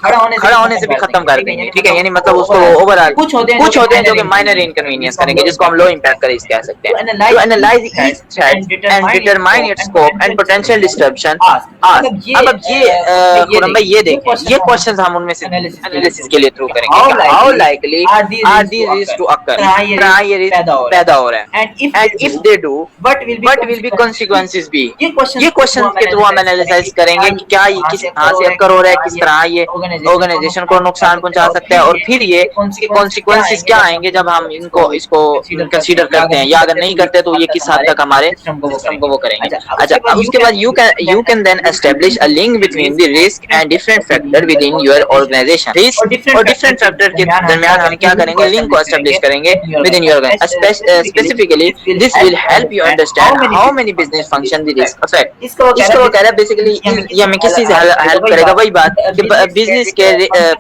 खड़ा होने से भी खत्म कर देंगे, ठीक है, यानी मतलब उसको ओवरऑल कुछ होते हैं जो कि माइनर इनकन्वीनियंस करेंगे, जिसको हम लो इम्पैक्ट कर कह सकते हैं। तो analyse each threat and determine its scope and potential disruption. अब ये खुरम भाई ये देखें, ये क्वेश्चंस हम उनमें से एनालिसिस के लिए थ्रू करेंगे। How likely are these risk to occur, कहां ये रिस्क पैदा हो रहा है, and if they do what will be consequences be. ये क्वेश्चंस के थ्रू हम एनालिसिस करेंगे कि क्या ये किस कहां से अकर हो रहा है, किस तरह ये ऑर्गेनाइजेशन को नुकसान पहुंचा सकता है, और फिर ये कॉन्सिक्वेंसेस क्या आएंगे जब हम इसको कंसीडर करते हैं, या अगर नहीं करते तो ये किस हद तक हमारे सिस्टम को वो करेंगे। अच्छा, अब उसके बाद you can then establish a link between the risk and different factor within your organization. Risk और डिफरेंट फैक्टर के दरमियान हम क्या करेंगे, लिंक को एस्टैब्लिश करेंगे within your organization. Specifically this will help you understand how many business function the risk affect. इसको वो कह रहा है बेसिकली ये हमें किस चीज से हेल्प करेगा, वही बात कि बिजनेस के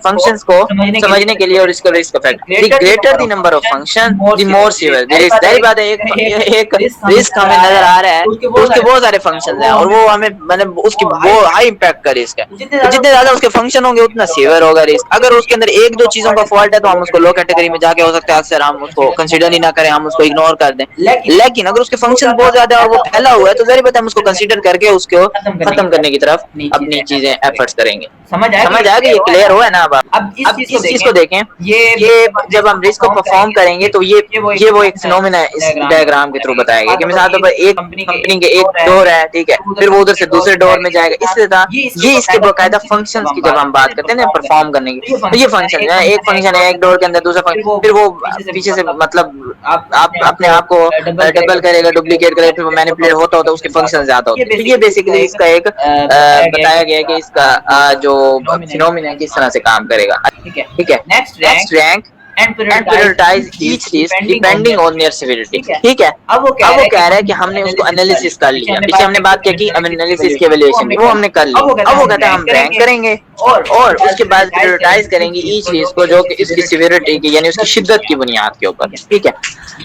फंक्शंस को समझने के लिए और इसका risk effect. The greater the number of function the more severe the risk. जाहिर बात है एक रिस्क हमें नजर आ रहा है तो उसके बहुत सारे फंक्शंस हैं और वो हमें मतलब उसकी वो हाई इम्पैक्ट का रिस्क है। जितने ज्यादा उसके फंक्शन होंगे उतना सीवियर होगा रिस्क। अगर उसके अंदर एक दो चीजों का फॉल्ट है तो हम उसको लो कैटेगरी में जाके हो सकता है अक्सर हम उसको कंसीडर ही ना करें, हम उसको इग्नोर कर दें। लेकिन अगर उसके फंक्शन बहुत ज्यादा और वो फैला हुआ है तो जाहिर बात है हम उसको कंसीडर करके उसको खत्म करने की तरफ अपनी चीजें एफर्ट्स करेंगे। समझ आया कि ये क्लियर हुआ है ना। अब इस चीज को देखें, ये जब हम रिस्क को परफॉर्म करेंगे तो ये वो एक फिनोमेना इस डायग्राम के थ्रू बताया गया कि मिसाल तौर पर एक कंपनी के एक डोर है, ठीक है, फिर वो उधर से दूसरे डोर में जाएगा। इस तरह ये इसके बाकायदा फंक्शंस की जब हम बात करते हैं ना परफॉर्म करने की, तो ये फंक्शन है, एक फंक्शन है एक डोर के अंदर, दूसरा फंक्शन फिर वो पीछे से मतलब आप अपने आप को डबल करेगा, डुप्लीकेट करेगा, फिर वो मैनिपुलेट होता होता उसके फंक्शन ज्यादा होते हैं। तो ये बेसिकली इसका एक बताया गया कि इसका जो फिनोमेना किस तरह से काम करेगा। ठीक है। Next rank and prioritize each risk depending on their severity। ठीक है। अब वो कह रहा है कि हमने उसको एनालिसिस कर लिया, पीछे हमने बात की एनालिसिस की एवैल्यूएशन वो हमने कर ली। अब वो कहता है हम रैंक करेंगे और उसके बाद प्रायोरिटाइज करेंगे ईच रिस्क को जो कि इसकी सिवियरिटी की यानी उसकी शिद्दत की बुनियाद के ऊपर। ठीक है।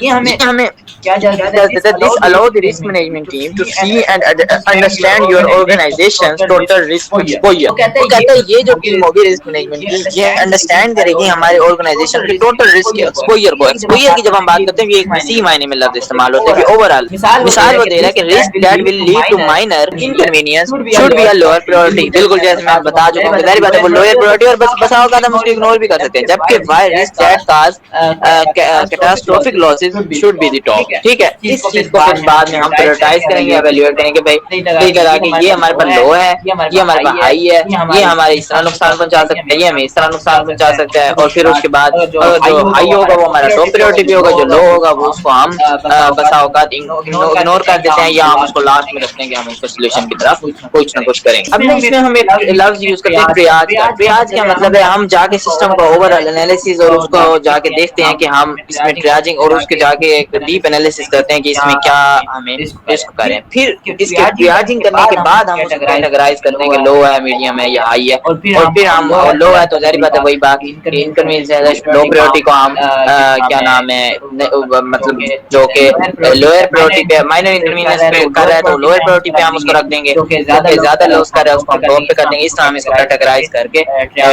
ये हमें क्या देता है, this allow the risk management team to see and understand your organization's total risk exposure. वो कहता है ये जो टीम होगी रिस्क मैनेजमेंट की ये अंडरस्टैंड करेगी हमारे ऑर्गेनाइजेशन की टोटल रिस्क एक्सपोजर को। एक्सपोजर की जब हम बात करते हैं ये एक वसी मायने में लफ्ज इस्तेमाल होता है कि ओवरऑल मिसाल वो दे रहा है कि risk that will lead to minor inconvenience should be a lower priority. बिल्कुल जैसे मैं बता चुका हूं, जाहिर बात है वो लोअर प्रायोरिटी और बस बसाओ हम उसको इग्नोर भी कर सकते हैं, जबकि why risk that cause catastrophic losses should be the top. ठीक है, इस चीज को फिर बाद में हम प्रायोरिटाइज करेंगे, एवेल्युएट करेंगे भाई सही लगा कि ये हमारे पास लो है, ये हमारे पास हाई है, ये हमारे इस तरह नुकसान पहुंचा सकता है, ये हमें इस तरह नुकसान पहुंचा सकता है। और फिर उसके बाद जो हाई होगा वो हमारा टॉप प्रायोरिटी भी होगा, जो लो होगा वो उसको हम बसा औकात इग्नोर कर देते हैं या हम उसको लास्ट में रखते हैं कि हम उसको सोल्यूशन की तरफ कुछ ना कुछ करेंगे। अब इसमें हम एक लफ्ज यूज करते हैं ट्रियाज का। ट्रियाज क्या मतलब है, हम जाके सिस्टम का ओवरऑल एनालिसिस और उसको जाके देखते हैं कि हम इसमें ट्रियाजिंग और उसके जाके एक डीप एनालिसिस करते हैं कि इसमें क्या हमें रिस्क करें। फिर इसके ट्रियाजिंग करने के बाद हम उसको कैटेगराइज करते हैं कि लो है, मीडियम है या हाई है। और फिर हम लो है तो जाहिर बात है वही बात इनकन्वीनियंस है, लो प्रायोरिटी को हम क्या नाम है मतलब जो कि लोअर प्रायोरिटी पे माइनर इनकन्वीनियंस पे कर रहा है तो लोअर प्रायोरिटी पे हम उसको रख देंगे, जो कि ज्यादा लॉस कर रहा है उसको हम टॉप पे कर देंगे। इस तरह हम इसको कैटेगराइज करके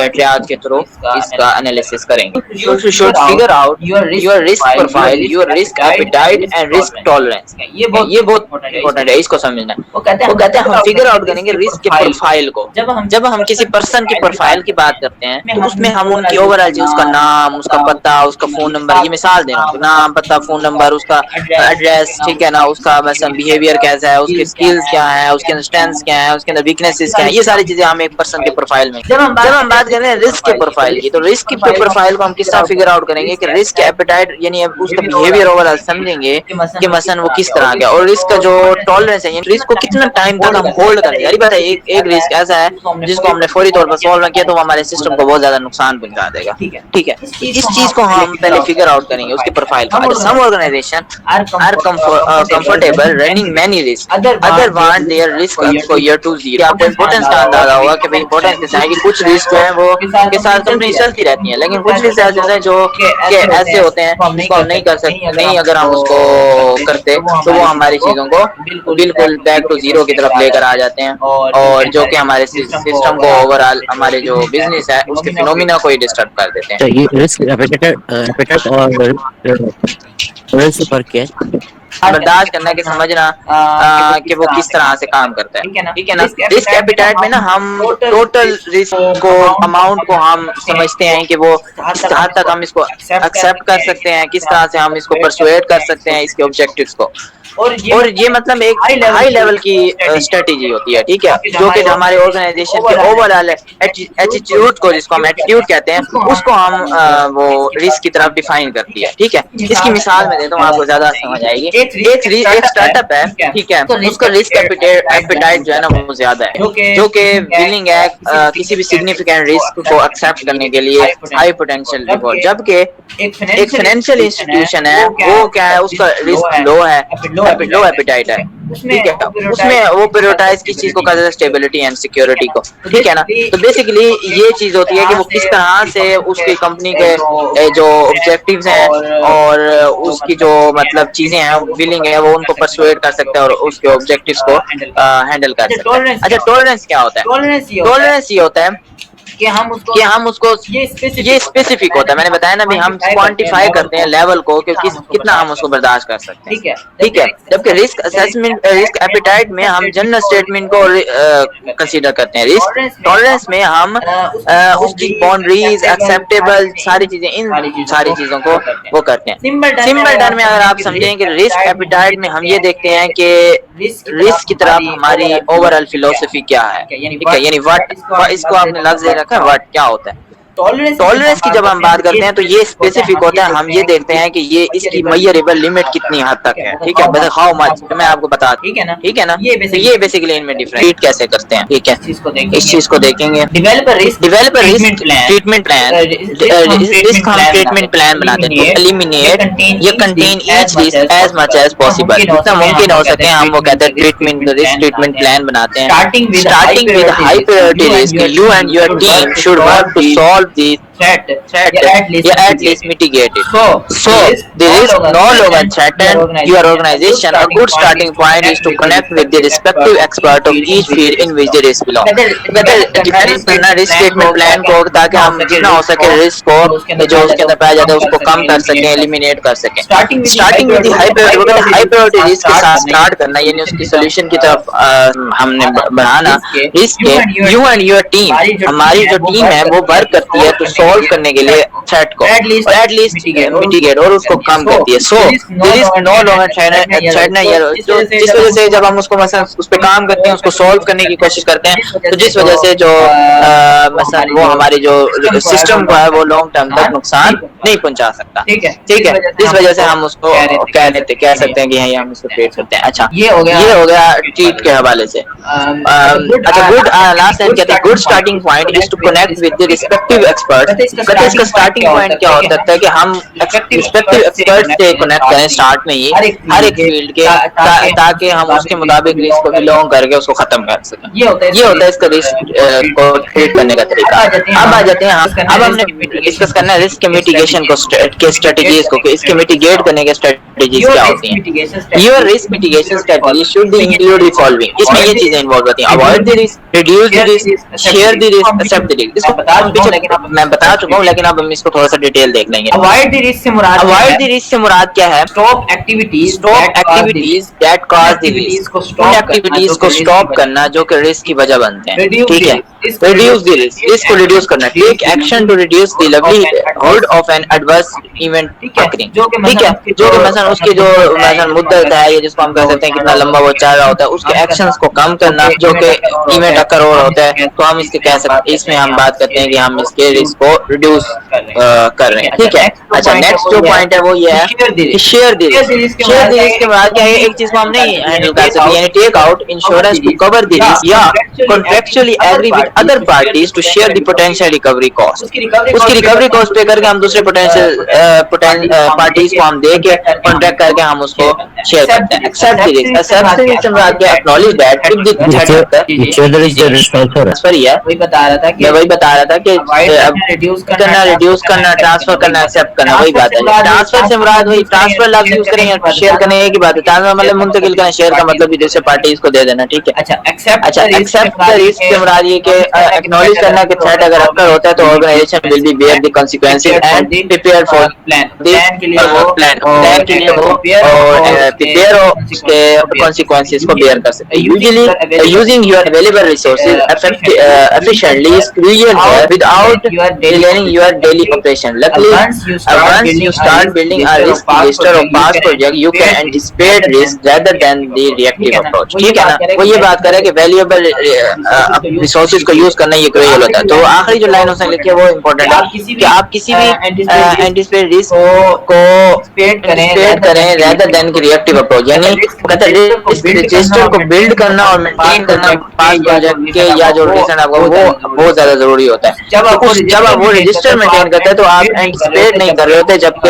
ट्रियाज के थ्रू इसका एनालिसिस करेंगे। You should figure out your risk profile, your risk appetite and risk tolerance। ये बहुत इम्पोर्टेंट है, इसको समझना। वो कहते हैं हम फिगर आउट करेंगे रिस्क के प्रोफाइल को। जब हम किसी पर्सन की प्रोफाइल की बात करते हैं तो उसमें हम उनकी ओवरऑल चीज, उसका नाम, उसका पता, उसका फोन नंबर, ये मिसाल दे रहा हूँ, नाम पता फोन नंबर, उसका एड्रेस, ठीक है ना, उसका मतलब बिहेवियर कैसा है, उसके स्किल्स क्या है, उसके अंदर स्ट्रेंथ्स क्या है, उसके अंदर वीकनेसेस क्या है, ये सारी चीजें हम एक पर्सन के प्रोफाइल में। जब हम बात कर रहे हैं रिस्क के प्रोफाइल की, तो रिस्क की प्रोफाइल को हम किस तरह फिगर आउट करेंगे कि रिस्क एपेटाइट यानी उसका बिहेवियर ओवरऑल समझेंगे कि मसलन वो किस तरह का, और रिस्क का जो टॉलरेंस है, रिस्क को कितना टाइम तक हम होल्ड करेंगे। यानी बात है एक रिस्क ऐसा है जिसको हमने फौरी तौर पर सॉल्व किया तो वो हमारे सिस्टम को बहुत ज्यादा नुकसान पहुंचा देगा। ठीक है, इस चीज को हम पहले फिगर आउट करेंगे उसकी प्रोफाइल को। Some organisation are comfortable running many risk, other want their risk exposure to zero. आपको इंपॉर्टेंस का अंदाजा होगा कि भाई इंपॉर्टेंस कैसा है कि कुछ रिस्क है वो के साथ कंपनी चलती रहती है, लेकिन कुछ रिस्क ऐसे होते हैं जो कि ऐसे होते हैं जिसको हम नहीं कर सकते, नहीं अगर हम उसको करते तो वो हमारी चीजों को बिल्कुल बैक टू जीरो की तरफ लेकर आ जाते हैं, और जो कि हमारे सिस्टम को ओवरऑल हमारे जो बिजनेस है उसके फिनोमिना को ही डिस्टर्ब कर देते हैं। तो ये रिस्क एपेटाइट और टॉलरेंस से फर्क क्या है? बर्दाश्त करना कि समझना कि वो किस तरह से काम करता है। ठीक है ना, रिस्क एपेटाइट में ना हम टोटल रिस्क को अमाउंट को हम समझते हैं कि वो किस हद तक हम इसको एक्सेप्ट कर सकते हैं, किस तरह से हम इसको परसुएट कर सकते हैं इसके ऑब्जेक्टिव्स को। और ये मतलब एक हाई लेवल की स्ट्रेटेजी होती है, ठीक है, जो कि हमारे ऑर्गेनाइजेशन के ओवरऑल एटीट्यूड को, जिसको हम एटीट्यूड कहते हैं, उसको हम वो रिस्क की तरफ डिफाइन करती है। ठीक है, इसकी मिसाल मैं देता हूँ आपको ज्यादा समझ आएगी। एक स्टार्टअप है, ठीक है, उसका रिस्क एपेटाइट जो है ना वो ज्यादा है, जो कि विलिंग है किसी भी सिग्निफिकेंट रिस्क को एक्सेप्ट करने के लिए हाई पोटेंशियल रिवॉर्ड। जबकि एक फाइनेंशियल इंस्टीट्यूशन है वो क्या है, उसका रिस्क लो है, लो एपेटाइट है। ठीक है, उसमें वो प्रायोरिटाइज किस चीज को करता है, स्टेबिलिटी एंड सिक्योरिटी को। ठीक है ना, तो बेसिकली ये चीज होती है कि वो किस तरह से उसकी कंपनी के जो ऑब्जेक्टिव्स हैं और उसकी जो मतलब चीजें हैं विलिंग है वो उनको परसुएट कर सकता है और उसके ऑब्जेक्टिव्स को हैंडल कर सकता है। अच्छा, टॉलरेंस क्या होता है? टॉलरेंस ये होता है कि हम उसको ये स्पेसिफिक होता है, मैंने बताया ना भी हम क्वांटिफाई करते हैं लेवल को कि कितना हम उसको बर्दाश्त कर सकते हैं। ठीक है, जबकि रिस्क असेसमेंट, रिस्क एपेटाइट में हम जनरल स्टेटमेंट को कंसीडर करते हैं। रिस्क टॉलरेंस में हम उसकी बाउंड्रीज, एक्सेप्टेबल सारी चीजें, इन सारी चीजों को वो करते हैं। सिंपल टर्म में अगर आप समझें कि रिस्क एपेटाइट में हम ये देखते हैं कि रिस्क की तरफ हमारी ओवरऑल फिलोसफी क्या है। ठीक है, यानी व्हाट, इसको आपने लफ्ज रखा है व्हाट, क्या होता है। टॉलरेंस की जब हम बात करते हैं तो ये स्पेसिफिक होता है, हम ये देखते हैं कि ये इसकी मेजरेबल लिमिट कितनी हद तक है। ठीक है, बस हाउ मच मैं आपको बता दूं। ठीक है ना, ये बेसिकली इनमें डिफरेंट कैसे करते हैं। ठीक है, इस चीज को देखेंगे। Develop a risk treatment plan, risk हम ट्रीटमेंट प्लान बनाते हैं टू एलिमिनेट ये contain each risk as much as possible, जितना मुमकिन हो सके हम वो कहते हैं रिस्क ट्रीटमेंट प्लान बनाते हैं। Starting with high priority risk, you and your team should work to solve these threat threat या या at least mitigate it. so there is no longer threaten your organization. A good starting point is to connect with the respective expert of each field in which the risk belong. whether define करना risk statement plan को, ताकि हम जितना हो सके risk को जो उसके अंदर पाया जाता है उसको कम कर सकें, एलिमिनेट कर सकें. स्टार्टिंग विद हाई प्रायोरिटी, वो कहते हैं हाई प्रायोरिटी रिस्क के साथ स्टार्ट करना, यानी उसकी सोल्यूशन की तरफ हमने बढ़ाना. रिस्क के यू एंड योर टीम, हमारी जो टीम है वो वर्क करती है तो सॉल्व करने के लिए थ्रेट को एटलीस्ट मिटिगेट और उसको कम करती है. So there is no longer threat ना, जिस वजह से जब हम उसको मसलन उस पर काम करते हैं, उसको सॉल्व करने की कोशिश करते हैं, तो जिस वजह से जो मसलन वो हमारी जो सिस्टम को है वो लॉन्ग टर्म तक नुकसान नहीं पहुंचा सकता. ठीक है, जिस वजह से हम उसको कह सकते हैं कि हम इसको ट्रीट करते हैं. अच्छा, ये हो गया ट्रीट के हवाले से. अच्छा, गुड लास्ट लाइन कहते हैं good starting point is to connect with the respective expert. कहते हैं इसका स्टार्टिंग पॉइंट क्या हो सकता है कि हम रिस्पेक्टिव एक्सपर्ट से कनेक्ट करें स्टार्ट में ही हर एक फील्ड के, ताकि हम उसके मुताबिक रिस्क को बिलोंग करके उसको खत्म कर सकें. ये होता है इसका रिस्क को ट्रीट करने का तरीका. अब आ जाते हैं अब हमने डिस्कस करना है रिस्क के मिटिगेशन को के स्ट्रेटजीज को, इसके मिटिगेट करने के स्ट्रेटजीज क्या होती हैं. Your risk mitigation strategy should be include the following. इसमें ये चीजें इन्वॉल्व होती हैं. Avoid the risk, reduce the risk, share the risk, accept the risk. इसको मैं बता चुका हूं, लेकिन अब हम इसको थोड़ा सा डिटेल देख लेंगे. अवॉइड द रिस्क से मुराद क्या है? Stop activities that cause the risk. उन एक्टिविटीज को स्टॉप करना जो कि रिस्क की वजह बनते हैं. ठीक है, रिड्यूस द रिस्क को रिड्यूस करना. Take action to reduce the livelihood of an adverse event occurring. ठीक है, जो कि मसलन उसकी जो मसलन मुद्दत है, या जिसको हम कह सकते हैं कितना लंबा वो चल रहा होता है, उसके एक्शंस को कम करना जो कि इवेंट अकर हो रहा होता है, तो हम इसके कह सकते हैं, इसमें हम बात करते हैं कि हम इसके रिस्क को रिड्यूस कर रहे हैं. ठीक है. अच्छा, नेक्स्ट जो पॉइंट है वो ये है कि share the risk. Share the risk के बाद क्या है, एक चीज को हम नहीं हैंडल कर सकते, यानी take out insurance to cover the risk या contractually agree with other parties to share the potential recovery cost. उसकी रिकवरी कॉस्ट पे करके हम दूसरे पोटेंशियल पार्टीज को हम दे के कॉन्ट्रैक्ट करके हम उसको शेयर करते हैं. Accept the risk. Accept the risk से बात क्या, acknowledge that if the transfer है. वही बता रहा था कि मैं वही बता रहा था कि रिड्यूस करना, ट्रांसफर करना, एक्सेप्ट करना, वही बात है. ट्रांसफर से मुराद वही ट्रांसफर लफ्ज यूज करेंगे, शेयर करने एक ही बात है. ट्रांसफर मतलब मुंतकिल करना, शेयर का मतलब भी दूसरे पार्टीज को दे देना. ठीक है. अच्छा, एक्सेप्ट द रिस्क से मुराद ये कि एक्नॉलेज करना कि थ्रेट अगर अकर होता है तो organization will be bear the consequences and prepare for plan के लिए वो प्रिपेयर हो उसके कॉन्सिक्वेंसेस को बेयर कर सकते हैं. Usually using your available resources efficiently is crucial here without delaying your daily operation. Luckily, once you start building a risk register of past project, you can anticipate risk rather than the reactive approach. ठीक है ना, वो ये बात कर रहा है कि valuable resources को यूज करना ये क्रूशियल होता है. तो आखिरी जो लाइन उसने लिखी है वो इम्पोर्टेंट है कि आप किसी भी एंटिसिपेट रिस्क को एंटिसिपेट करें rather than रिएक्टिव अप्रोच. यानी कहते हैं रिस्क रजिस्टर को बिल्ड करना और मेंटेन करना पास्ट प्रोजेक्ट के या जो रिसेंट आपको वो बहुत ज्यादा जरूरी होता है. जब आप वो रजिस्टर मेंटेन करते हैं तो आप एंटिसिपेट नहीं कर रहे होते, जबकि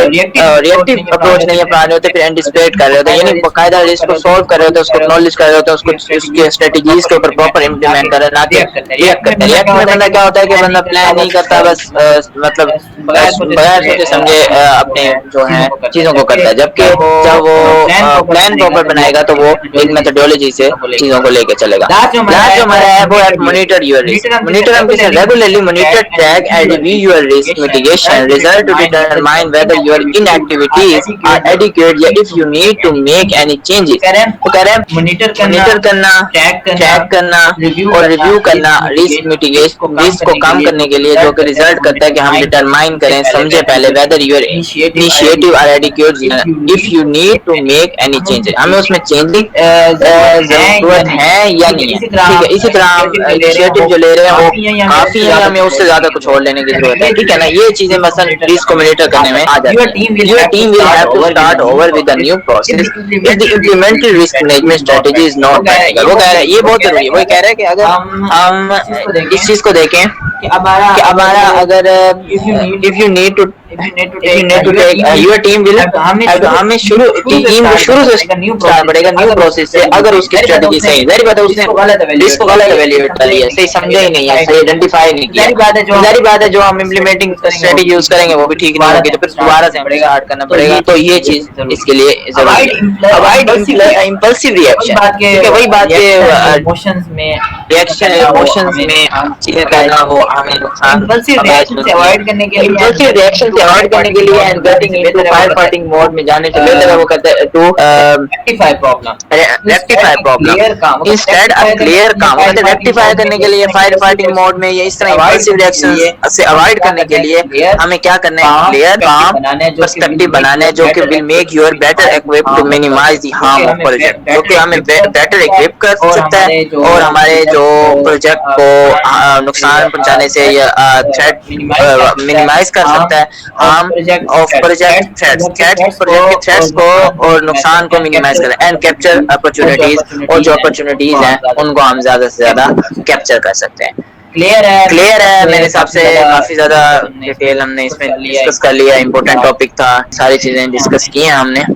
रिएक्टिव अप्रोच नहीं अपना रहे होते, फिर एंटिसिपेट कर रहे होते, यानी बाकायदा रिस्क को सॉल्व कर रहे होते, उसको एक्नॉलेज कर रहे होते, उसको उसके स्ट्रेटजीज के ऊपर प्रॉपर इंप्लीमेंट कर रहे हैं, ना कि रिएक्ट करते हैं. रिएक्ट में बंदा क्या होता है कि बंदा प्लान नहीं करता, बस मतलब बगैर सोचे समझे अपने जो है चीजों को करता है, जबकि जब वो प्लान प्रॉपर बनाएगा तो वो एक मेथोडोलॉजी से चीजों को लेकर चलेगा. लास्ट जो हमारा है वो है मॉनिटर योर रिस्क. मॉनिटर हम किसे regularly monitor, track and review your risk mitigation result to determine whether your inactivities are adequate या if you need to make any changes. तो कह रहे हैं मॉनिटर करना, ट्रैक करना और रिव्यू करना रिस्क मिटिगेशन, रिस्क को कम करने के लिए, जो कि रिजल्ट करता है कि हम डिटरमाइन करें, समझे पहले whether your initiative are adequate if you need to make any changes, हमें उसमें चेंजिंग जरूरत है या नहीं है. ठीक है. इसी तरह हम इनिशिएटिव जो ले रहे हैं वो काफी है, हमें उससे ज्यादा कुछ और लेने की जरूरत है. ठीक है ना, ये चीजें मसलन रिस्क को मॉनिटर करने में आ जाती है. Your team will have to start over with a new process if the implemented risk management strategy is not practical. वो कह रहे हैं ये बहुत जरूरी है. वो कह रहे हैं कि अगर हम इस चीज को देखें कि हमारा अगर if you need if you need to take your team will हमें शुरू टीम को शुरू से स्टार्ट पड़ेगा न्यू प्रोसेस से अगर उसकी स्ट्रेटजी सही जारी बात है उसने रिस्क गलत एवेल्यूएट कर लिया सही समझा ही नहीं है सही आइडेंटिफाई नहीं किया जारी बात है जो हम इम्प्लीमेंटिंग स्ट्रेटजी यूज करेंगे वो भी ठीक नहीं होगी तो फिर दोबारा से हमें स्टार्ट करना पड़ेगा तो ये चीज इसके लिए जरूरी अवॉइड इंपल्सिव रिएक्शन ठीक है वही बात के इमोशंस में रिएक्शन इमोशंस में चीजें करना हो हमें नुकसान इम्पल्सिव रिएक्शन से अवॉइड करने के लिए इम्पल्सिव रिएक्शन से अवॉइड करने के लिए and getting into firefighting mode में जाने से पहले वो कहते हैं to rectify problem instead of clear काम कहते हैं रेक्टिफाई करने के लिए फायर फाइटिंग मोड में या इस तरह इम्पल्सिव रिएक्शन से अवॉइड करने के लिए हमें क्या करना है क्लियर काम पर्सपेक्टिव बनाना है जो कि will make you better equipped to minimize the harm of project जो कि हमें बेटर इक्विप कर सकता है और हमारे जो प्रोजेक्ट को नुकसान पहुंचाने से या थ्रेट मिनिमाइज कर सकता है harm of project threats project के थ्रेट्स को और नुकसान को मिनिमाइज कर एंड कैप्चर अपॉर्चुनिटीज और जो अपॉर्चुनिटीज हैं उनको हम ज्यादा से ज्यादा कैप्चर कर सकते हैं क्लियर है मेरे हिसाब से काफी ज्यादा डिटेल हमने इसमें डिस्कस कर लिया इम्पोर्टेंट टॉपिक था सारी चीजें डिस्कस की हैं हमने